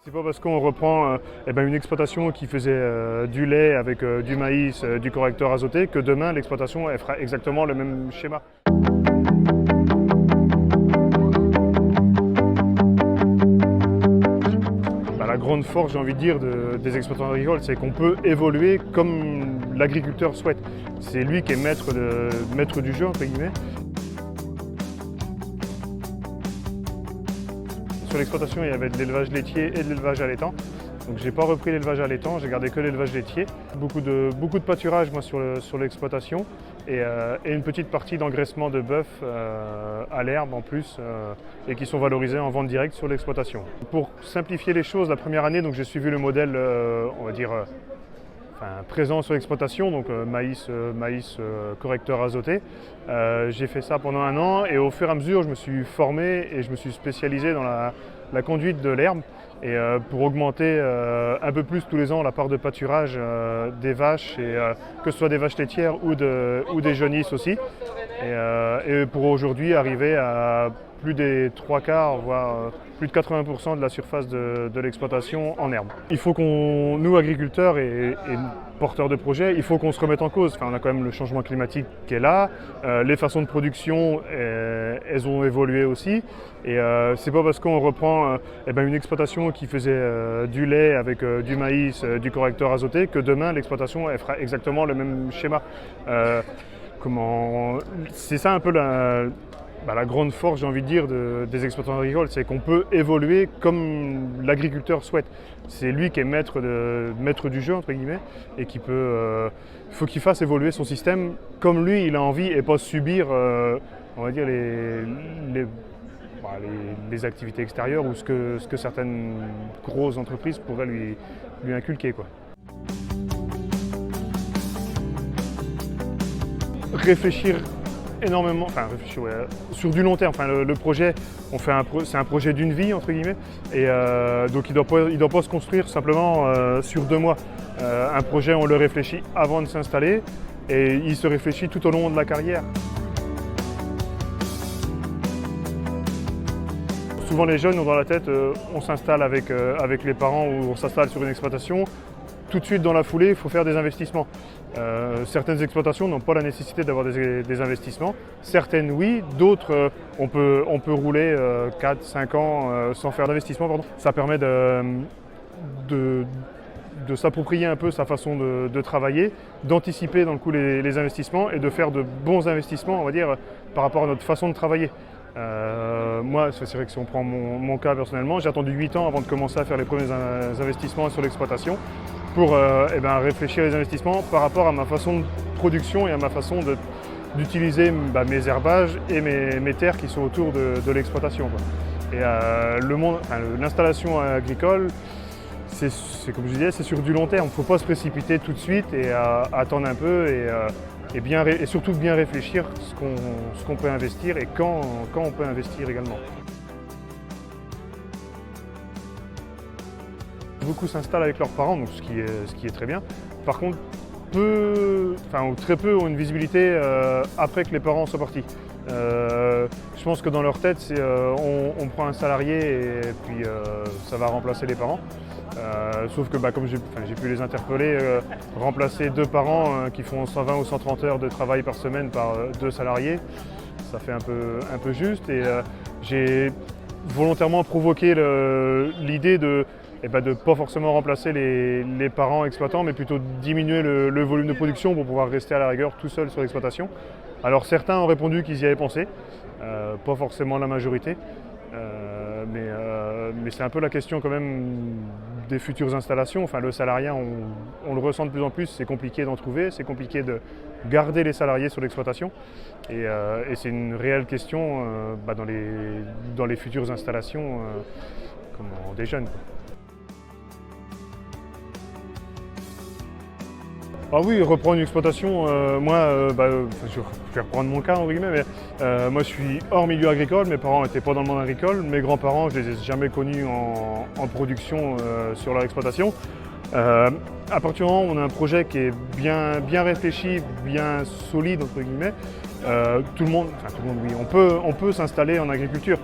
C'est pas parce qu'on reprend une exploitation qui faisait du lait avec du maïs, du correcteur azoté, que demain l'exploitation elle fera exactement le même schéma. La grande force, j'ai envie de dire, des exploitants agricoles, c'est qu'on peut évoluer comme l'agriculteur souhaite. C'est lui qui est maître du jeu, entre guillemets. Sur l'exploitation, il y avait de l'élevage laitier et de l'élevage allaitant. Donc j'ai pas repris l'élevage allaitant, j'ai gardé que l'élevage laitier. Beaucoup de pâturage moi, sur l'exploitation et une petite partie d'engraissement de bœuf à l'herbe en plus et qui sont valorisés en vente directe sur l'exploitation. Pour simplifier les choses, la première année, donc j'ai suivi le modèle, on va dire, présent sur l'exploitation, donc maïs correcteur azoté. J'ai fait ça pendant un an et au fur et à mesure je me suis formé et je me suis spécialisé dans la conduite de l'herbe et pour augmenter un peu plus tous les ans la part de pâturage des vaches, et, que ce soit des vaches laitières ou des jaunisses aussi. Et pour aujourd'hui arriver à plus des 3/4, voire plus de 80% de la surface de l'exploitation en herbe. Il faut qu'on, nous agriculteurs et porteurs de projets, il faut qu'on se remette en cause. Enfin, on a quand même le changement climatique qui est là, les façons de production, elles ont évolué aussi. Et c'est pas parce qu'on reprend une exploitation qui faisait du lait avec du maïs, du correcteur azoté, que demain l'exploitation elle fera exactement le même schéma. C'est ça un peu la grande force, j'ai envie de dire, des exploitants agricoles, c'est qu'on peut évoluer comme l'agriculteur souhaite. C'est lui qui est maître du jeu, entre guillemets, et qui peut, faut qu'il fasse évoluer son système comme lui il a envie et pas subir, on va dire, les activités extérieures ou ce que certaines grosses entreprises pourraient lui inculquer, quoi. Réfléchir énormément, sur du long terme. Le projet, c'est un projet d'une vie, entre guillemets, et donc il doit pas se construire simplement sur 2 mois. Un projet, on le réfléchit avant de s'installer et il se réfléchit tout au long de la carrière. Souvent les jeunes ont dans la tête, on s'installe avec les parents ou on s'installe sur une exploitation. Tout de suite dans la foulée, il faut faire des investissements. Certaines exploitations n'ont pas la nécessité d'avoir des investissements. Certaines oui, d'autres on peut rouler 4-5 ans sans faire d'investissement. Ça permet de s'approprier un peu sa façon de travailler, d'anticiper dans le coup les investissements et de faire de bons investissements, on va dire, par rapport à notre façon de travailler. Moi, c'est vrai que si on prend mon cas personnellement, j'ai attendu 8 ans avant de commencer à faire les premiers investissements sur l'exploitation pour réfléchir les investissements par rapport à ma façon de production et à ma façon d'utiliser mes herbages et mes terres qui sont autour de l'exploitation. Et l'installation agricole, c'est comme je disais, c'est sur du long terme. Il ne faut pas se précipiter tout de suite et attendre un peu et surtout bien réfléchir ce qu'on peut investir et quand on peut investir également. Beaucoup s'installent avec leurs parents, donc ce qui est très bien. Par contre, très peu ont une visibilité après que les parents soient partis. Je pense que dans leur tête, c'est on prend un salarié et puis ça va remplacer les parents. Sauf que comme j'ai pu les interpeller, remplacer 2 parents qui font 120 ou 130 heures de travail par semaine par 2 salariés, ça fait un peu juste. Et j'ai volontairement provoqué l'idée de ne pas forcément remplacer les parents exploitants, mais plutôt diminuer le volume de production pour pouvoir rester à la rigueur tout seul sur l'exploitation. Alors certains ont répondu qu'ils y avaient pensé, pas forcément la majorité, mais c'est un peu la question quand même des futures installations. Le salariat, on le ressent de plus en plus, c'est compliqué d'en trouver, c'est compliqué de garder les salariés sur l'exploitation, et c'est une réelle question dans les futures installations des jeunes. Ah oui, reprendre une exploitation, je vais reprendre mon cas, entre guillemets, mais moi je suis hors milieu agricole, mes parents n'étaient pas dans le monde agricole, mes grands-parents, je les ai jamais connus en production sur leur exploitation. À partir du moment où on a un projet qui est bien réfléchi, bien solide, entre guillemets, tout le monde, oui, on peut s'installer en agriculture.